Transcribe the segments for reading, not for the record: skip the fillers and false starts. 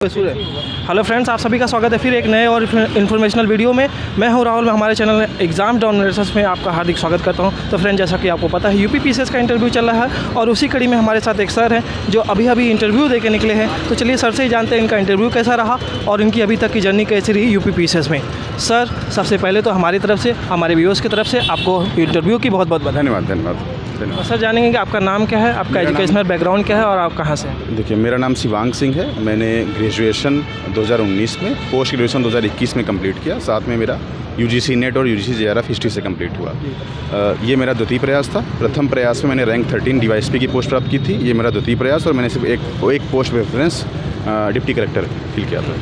Hello friends, आप सभी का स्वागत है फिर एक नए और इन्फॉर्मेशनल वीडियो में। मैं हूं राहुल, मैं हमारे चैनल एग्जाम डाउनलोडर्स में आपका हार्दिक स्वागत करता हूं। तो फ्रेंड, जैसा कि आपको पता है यूपी पीसीएस का इंटरव्यू चल रहा है और उसी कड़ी में हमारे साथ एक सर हैं जो अभी इंटरव्यू देके निकले हैं। तो चलिए सर से ही जानते हैं इनका इंटरव्यू कैसा रहा और इनकी अभी तक की जर्नी कैसी रही यूपी पीसीएस में। सर, सबसे पहले तो हमारी तरफ से, हमारे व्यूअर्स की तरफ से आपको इंटरव्यू की बहुत बहुत धन्यवाद। सर, जानेंगे कि आपका नाम क्या है, आपका एजुकेशनल बैकग्राउंड क्या है और आप कहाँ से हैं? देखिए, मेरा नाम शिवांग सिंह है। मैंने ग्रेजुएशन 2019 में, पोस्ट ग्रेजुएशन 2021 में कंप्लीट किया। साथ में मेरा यूजीसी नेट और यूजीसी जेआरएफ हिस्ट्री से कंप्लीट हुआ। ये मेरा द्वितीय प्रयास था। प्रथम प्रयास में मैंने रैंक 13 डीवाईएसपी की पोस्ट प्राप्त की थी। ये मेरा द्वितीय प्रयास और मैंने सिर्फ एक post preference deputy collector fill किया था।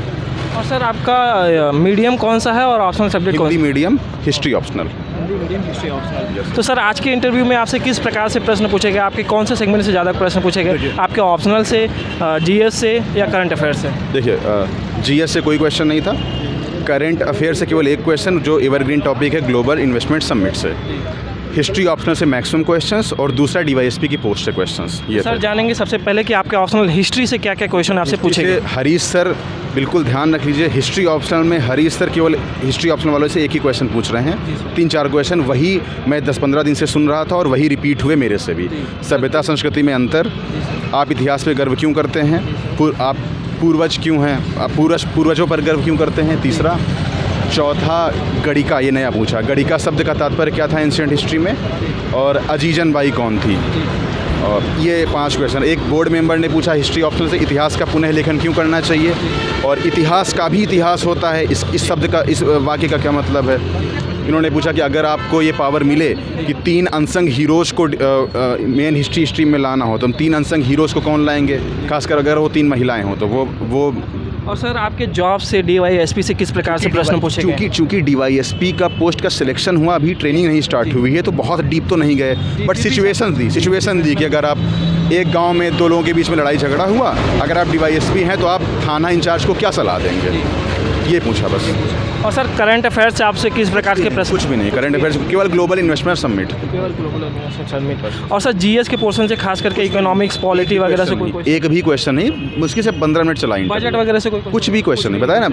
और सर, आपका मीडियम कौन सा है और ऑप्शनल सब्जेक्ट कौन सा? Hindi medium, history optional. History optional. तो सर, आज के इंटरव्यू में आपसे किस प्रकार से प्रश्न पूछे गए? आपके कौन से सेगमेंट से ज़्यादा प्रश्न पूछे गए? आपके ऑप्शनल से, जीएस से या करंट अफेयर से? देखिए, जीएस से कोई क्वेश्चन नहीं था। करंट अफेयर से केवल एक क्वेश्चन जो एवरग्रीन टॉपिक है, ग्लोबल इन्वेस्टमेंट समिट से। हिस्ट्री ऑप्शनल से मैक्सिमम क्वेश्चंस और दूसरा डीवाईएसपी की पोस्ट से क्वेश्चंस। ये सर, जानेंगे सबसे पहले कि आपके ऑप्शनल हिस्ट्री से क्या क्या क्वेश्चन आपसे पूछे गए? हरीश सर, बिल्कुल ध्यान रख लीजिए, हिस्ट्री ऑप्शनल में हरीश सर केवल हिस्ट्री ऑप्शनल वालों से एक ही क्वेश्चन पूछ रहे हैं। 3-4 क्वेश्चन वही मैं 10-15 दिन से सुन रहा था और वही रिपीट हुए मेरे से भी। सभ्यता संस्कृति में अंतर, आप इतिहास पे गर्व क्यों करते हैं, आप पूर्वज क्यों हैं, आप पूर्वजों पर गर्व क्यों करते हैं। तीसरा, चौथा, गणिका, ये नया पूछा, गणिका शब्द का तात्पर्य क्या था एंशिएंट हिस्ट्री में, और अजीजन बाई कौन थी। और ये 5 क्वेश्चन। एक बोर्ड मेंबर ने पूछा हिस्ट्री ऑप्शनल से, इतिहास का पुनः लेखन क्यों करना चाहिए, और इतिहास का भी इतिहास होता है, इस शब्द का, इस वाक्य का क्या मतलब है। इन्होंने पूछा कि अगर आपको ये पावर मिले कि 3 अनसंग हीरोज़ को मेन हिस्ट्री स्ट्रीम में लाना हो, तो हम 3 अनसंग हीरोज़ को कौन लाएंगे, खासकर अगर वो 3 महिलाएं हों तो वो। और सर, आपके जॉब से, डीवाईएसपी से किस प्रकार से प्रश्न पूछे गए? चूँकि डीवाईएसपी का पोस्ट का सिलेक्शन हुआ, अभी ट्रेनिंग नहीं स्टार्ट हुई है, तो बहुत डीप तो नहीं गए, बट सिचुएशन दी कि अगर आप एक गांव में 2 लोगों के बीच में लड़ाई झगड़ा हुआ, अगर आप डीवाईएसपी हैं तो आप थाना इंचार्ज को क्या सलाह देंगे, ये पूछा बस। और सर, करंट अफेयर्स से आपसे किस प्रकार के प्रश्न? कुछ भी नहीं, करंट अफेयर्स केवल ग्लोबल इन्वेस्टमेंट समिट। और सर, जीएस के पोर्शन से खास करके इकोनॉमिक्स, पॉलिटी वगैरह से कोई एक भी क्वेश्चन नहीं, मुश्किल से 15 मिनट चलाई। बजट वगैरह से कुछ भी क्वेश्चन नहीं, बताया ना,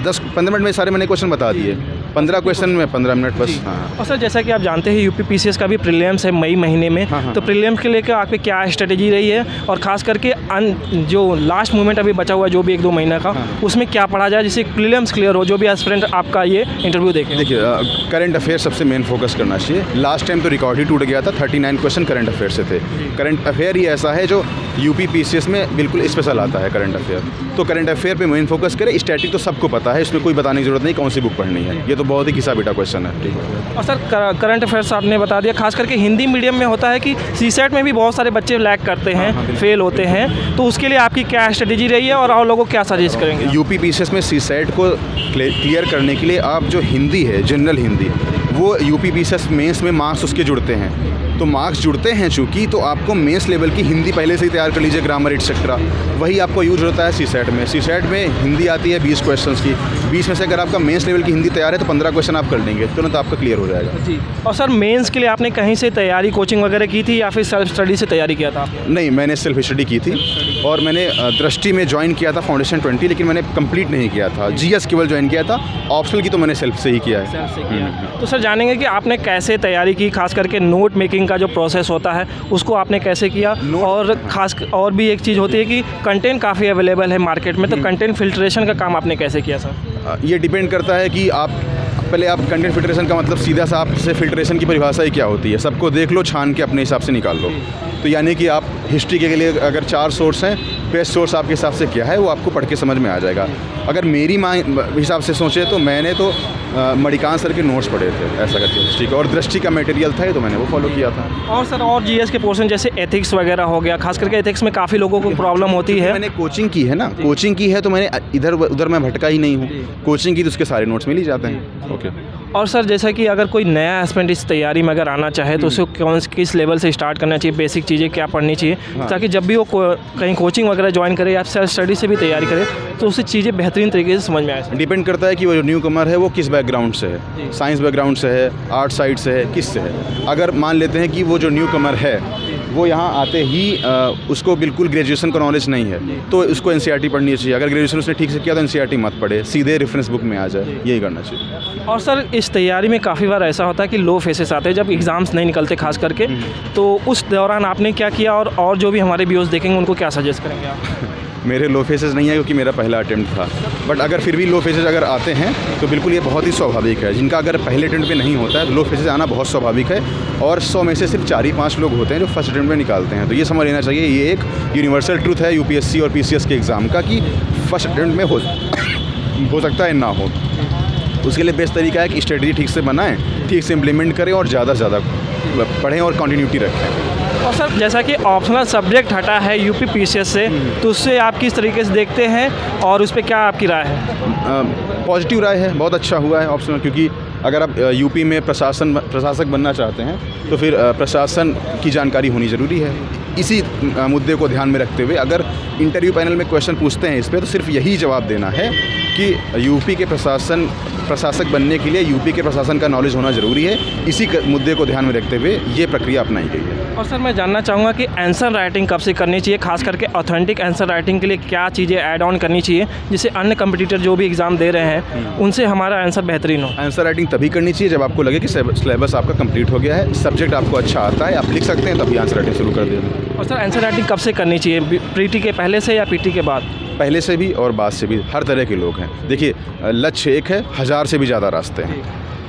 10-15 मिनट में सारे मैंने क्वेश्चन बता दिए। 15 क्वेश्चन में 15 मिनट बस। हाँ। और सर, जैसा कि आप जानते हैं यूपी पीसीएस का भी प्रीलिम्स है मई महीने में। हाँ। तो प्रीलिम्स के लेकर आपकी क्या स्ट्रेटेजी रही है, और खास करके जो लास्ट मोमेंट अभी बचा हुआ है, जो भी 1-2 महीना का, उसमें क्या पढ़ा जाए जिससे प्रीलिम्स क्लियर हो, जो भी एस्पिरेंट आपका ये इंटरव्यू देखें? देखिए, करंट अफेयर सबसे मेन फोकस करना चाहिए। लास्ट टाइम तो रिकॉर्ड ही टूट गया था, 39 क्वेश्चन करंट अफेयर से थे। करंट अफेयर ही ऐसा है जो यूपी पीसीएस में बिल्कुल स्पेशल आता है करंट अफेयर। तो करंट अफेयर पे मेन फोकस करें। स्टैटिक तो सबको पता है, इसमें कोई बताने की जरूरत नहीं कौन सी बुक पढ़नी है, ये तो बहुत ही घिसा बेटा क्वेश्चन है। और सर, करंट अफेयर्स आपने बता दिया, खास करके हिंदी मीडियम में होता है कि सीसेट में भी बहुत सारे बच्चे लैग करते हैं, फेल होते हैं, तो उसके लिए आपकी क्या स्ट्रेटेजी रही है और लोगों को क्या सजेस्ट करेंगे? यूपी पीसीएस में सीसेट को क्लियर करने के लिए आप जो हिंदी है, जनरल हिंदी, वो यूपी पीसीएस मेंस में मार्क्स उसके जुड़ते हैं। तो मार्क्स जुड़ते हैं चूँकि, तो आपको मेंस लेवल की हिंदी पहले से ही तैयार कर लीजिए, ग्रामर एटसेट्रा। वही आपको यूज होता है सीसेट में। सीसेट में हिंदी आती है 20 क्वेश्चंस की, 20 में से अगर आपका मेंस लेवल की हिंदी तैयार है तो 15 क्वेश्चन आप कर लेंगे, तुरंत आपका क्लियर हो जाएगा जी। और सर, मेंस के लिए आपने कहीं से तैयारी, कोचिंग वगैरह की थी या फिर सेल्फ स्टडी से तैयारी किया था? नहीं, मैंने सेल्फ स्टडी की थी और मैंने दृष्टि में ज्वाइन किया था फाउंडेशन 20, लेकिन मैंने कंप्लीट नहीं किया था। जीएस केवल ज्वाइन किया था, ऑप्शनल की तो मैंने सेल्फ से ही किया है। तो सर, जानेंगे कि आपने कैसे तैयारी की, खास करके नोट मेकिंग का जो प्रोसेस होता है उसको आपने कैसे किया, और खास और भी एक चीज़ होती है कि कंटेंट काफ़ी अवेलेबल है मार्केट में, तो कंटेंट फिल्ट्रेशन का काम आपने कैसे किया सर? ये डिपेंड करता है कि आप कंटेंट फिल्ट्रेशन का मतलब सीधा सा आपसे फिल्ट्रेशन की परिभाषा ही क्या होती है, सबको देख लो, छान के अपने हिसाब से निकाल लो। तो यानी कि आप हिस्ट्री के लिए अगर 4 सोर्स हैं, बेस्ट सोर्स आपके हिसाब से क्या है वो आपको पढ़ के समझ में आ जाएगा। अगर मेरी हिसाब से सोचे तो मैंने तो मणिकांत सर के नोट्स पढ़े थे ऐसा करके हिस्ट्री का, और दृष्टि का मटेरियल था तो मैंने वो फॉलो किया था। और सर, और जीएस के पोर्शन जैसे एथिक्स वगैरह हो गया, खास करके एथिक्स में काफ़ी लोगों को प्रॉब्लम होती है। मैंने कोचिंग की है ना, कोचिंग की है तो मैंने इधर उधर मैं भटका ही नहीं हूँ। कोचिंग की तो उसके सारे नोट्स मिल ही जाते हैं। ओके। और सर, जैसा कि अगर कोई नया एस्पिरेंट इस तैयारी में अगर आना चाहे तो उसे किस लेवल से स्टार्ट करना चाहिए, बेसिक चीज़ें क्या पढ़नी चाहिए, ताकि जब भी वो कहीं कोचिंग वगैरह ज्वाइन करे या सेल्फ स्टडी से भी तैयारी करे तो उसे चीज़ें बेहतरीन तरीके से समझ में आए? डिपेंड करता है कि वो जो न्यू कमर है वो किस बैकग्राउंड से है, साइंस बैकग्राउंड से है, आर्ट साइड से है, किस से है। अगर मान लेते हैं कि वो जो न्यू कमर है वो यहाँ आते ही उसको बिल्कुल ग्रेजुएशन का नॉलेज नहीं है, तो उसको एनसीईआरटी पढ़नी चाहिए। अगर ग्रेजुएशन उसने ठीक से किया तो एनसीईआरटी मत पढ़े, सीधे रेफरेंस बुक में आ जाए, यही करना चाहिए। और सर इस तैयारी में काफ़ी बार ऐसा होता है कि लो फेसेस आते हैं जब एग्ज़ाम्स नहीं निकलते खास करके, तो उस दौरान आपने क्या किया और जो भी हमारे व्यूअर्स देखेंगे उनको क्या सजेस्ट करेंगे आप? मेरे लो फेसेस नहीं है क्योंकि मेरा पहला अटेम्प्ट था, बट अगर फिर भी लो फेसेस अगर आते हैं तो बिल्कुल ये बहुत ही स्वाभाविक है। जिनका अगर पहले अटेम्प्ट पे नहीं होता है तो लो फेसेस आना बहुत स्वाभाविक है, और 100 में से सिर्फ 4 ही 5 लोग होते हैं जो फर्स्ट अटेम्प्ट में निकालते हैं। तो ये समझ लेना चाहिए, ये एक यूनिवर्सल ट्रूथ है यूपीएससी और पीसीएस के एग्ज़ाम का कि फर्स्ट अटेम्प्ट में हो सकता है ना हो। उसके लिए बेस्ट तरीका है कि स्ट्रेटजी ठीक से बनाएं, ठीक से इम्प्लीमेंट करें और ज़्यादा से ज़्यादा पढ़ें और कंटिन्यूटी रखें। और सर जैसा कि ऑप्शनल सब्जेक्ट हटा है यूपी पीसीएस से, तो उससे आप किस तरीके से देखते हैं और उस पर क्या आपकी राय है? पॉजिटिव राय है, बहुत अच्छा हुआ है ऑप्शनल, क्योंकि अगर आप यूपी में प्रशासक बनना चाहते हैं तो फिर प्रशासन की जानकारी होनी ज़रूरी है। इसी मुद्दे को ध्यान में रखते हुए अगर इंटरव्यू पैनल में क्वेश्चन पूछते हैं इस पर, तो सिर्फ यही जवाब देना है कि यूपी के प्रशासक बनने के लिए यूपी के प्रशासन का नॉलेज होना ज़रूरी है। इसी मुद्दे को ध्यान में रखते हुए ये प्रक्रिया अपनाई गई है। और सर मैं जानना चाहूँगा कि आंसर राइटिंग कब से करनी चाहिए, खास करके ऑथेंटिक आंसर राइटिंग के लिए क्या चीज़ें ऐड ऑन करनी चाहिए जिससे अन्य कंपटीटर जो भी एग्ज़ाम दे रहे हैं उनसे हमारा आंसर बेहतरीन हो? आंसर राइटिंग तभी करनी चाहिए जब आपको लगे कि सिलेबस आपका कंप्लीट हो गया है, सब्जेक्ट आपको अच्छा आता है, आप लिख सकते हैं, तभी आंसर राइटिंग शुरू कर देना। और सर आंसर राइटिंग कब से करनी चाहिए, प्रीटी के पहले से या पीटी के बाद? पहले से भी और बाद से भी, हर तरह के लोग हैं। देखिए लक्ष्य एक है, 1000 से भी ज़्यादा रास्ते हैं।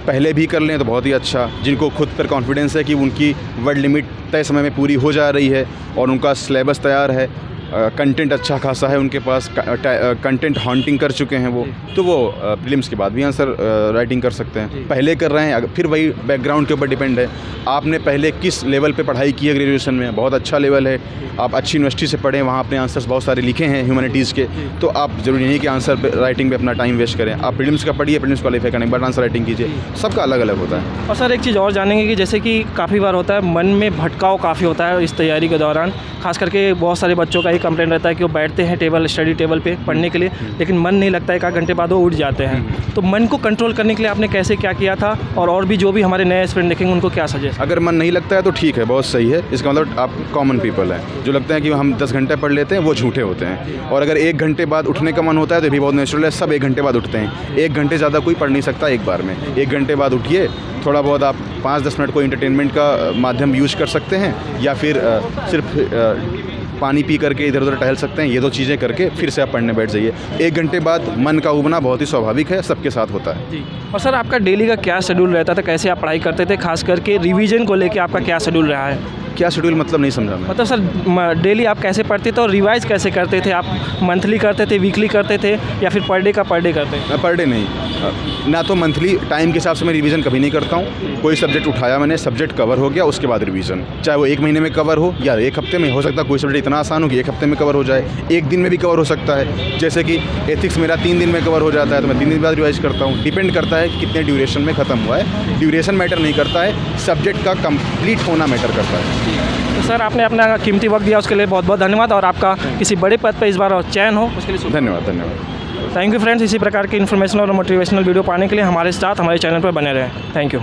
पहले भी कर लें तो बहुत ही अच्छा। जिनको खुद पर कॉन्फिडेंस है कि उनकी वर्ड लिमिट तय समय में पूरी हो जा रही है और उनका सिलेबस तैयार है, कंटेंट अच्छा खासा है उनके पास, कंटेंट हॉन्टिंग कर चुके हैं वो प्रीलिम्स के बाद भी आंसर राइटिंग कर सकते हैं। पहले कर रहे हैं, फिर वही बैकग्राउंड के ऊपर डिपेंड है, आपने पहले किस लेवल पे पढ़ाई की है। ग्रेजुएशन में बहुत अच्छा लेवल है, आप अच्छी यूनिवर्सिटी से पढ़ें, वहाँ अपने आंसर्स बहुत सारे लिखे हैं ह्यूमैनिटीज़ के, तो आप ज़रूरी नहीं कि आंसर राइटिंग पे अपना टाइम वेस्ट करें। आप प्रीलिम्स का पढ़िए, प्रीलिम्स क्वालिफाई करने के बाद आंसर राइटिंग कीजिए, सबका अलग अलग होता है। और सर एक चीज़ और जानेंगे कि जैसे कि काफ़ी बार होता है मन में भटकाव काफ़ी होता है इस तैयारी के दौरान, खास करके बहुत सारे बच्चों का ही कंप्लेंट रहता है कि वो बैठते हैं स्टडी टेबल पे पढ़ने के लिए, लेकिन मन नहीं लगता है, 1 घंटे बाद वो उठ जाते हैं। तो मन को कंट्रोल करने के लिए आपने कैसे क्या किया था, और भी जो भी हमारे नए स्टूडेंट देखेंगे उनको क्या सजेस्ट? अगर मन नहीं लगता है तो ठीक है, बहुत सही है। इसका मतलब आप कॉमन पीपल हैं, जो लगता है कि हम 10 घंटे पढ़ लेते हैं, वो झूठे होते हैं। और अगर 1 घंटे बाद उठने का मन होता है तो भी बहुत नेचुरल है, सब 1 घंटे बाद उठते हैं। 1 घंटे ज़्यादा कोई पढ़ नहीं सकता एक बार में। 1 घंटे बाद उठिए, थोड़ा बहुत आप 5-10 मिनट को एंटरटेनमेंट का माध्यम यूज कर सकते हैं, या फिर सिर्फ पानी पी करके इधर उधर टहल सकते हैं। ये 2 चीज़ें करके फिर से आप पढ़ने बैठ जाइए। 1 घंटे बाद मन का उबना बहुत ही स्वाभाविक है, सबके साथ होता है जी। और सर आपका डेली का क्या शेड्यूल रहता था, कैसे आप पढ़ाई करते थे, खास करके रिवीजन को लेके आपका क्या शेड्यूल रहा है? क्या शेड्यूल मतलब नहीं समझा मैं। मतलब सर डेली आप कैसे पढ़ते थे और रिवाइज कैसे करते थे? आप मंथली करते थे, वीकली करते थे, या फिर पर डे करते थे? मैं पर डे नहीं, ना तो मंथली, टाइम के हिसाब से मैं रिवीजन कभी नहीं करता हूँ। कोई सब्जेक्ट उठाया मैंने, सब्जेक्ट कवर हो गया, उसके बाद रिवीजन, चाहे वो 1 महीने में कवर हो या 1 हफ्ते में। हो सकता है कोई सब्जेक्ट इतना आसान हो कि 1 हफ्ते में कवर हो जाए, 1 दिन में भी कवर हो सकता है। जैसे कि एथिक्स मेरा 3 दिन में कवर हो जाता है, तो मैं 3 दिन बाद रिवाइज करता हूँ। डिपेंड करता है कि कितने ड्यूरेशन में ख़त्म हुआ है। ड्यूरेशन मैटर नहीं करता है, सब्जेक्ट का कंप्लीट होना मैटर करता है। तो सर आपने अपना कीमती वक्त दिया, उसके लिए बहुत बहुत धन्यवाद, और आपका किसी बड़े पद पर इस बार चयन हो उसके लिए धन्यवाद। Thank you friends. इसी प्रकार की इन्फॉर्मेशनल और मोटिवेशनल वीडियो पाने के लिए हमारे साथ हमारे चैनल पर बने रहें। Thank you.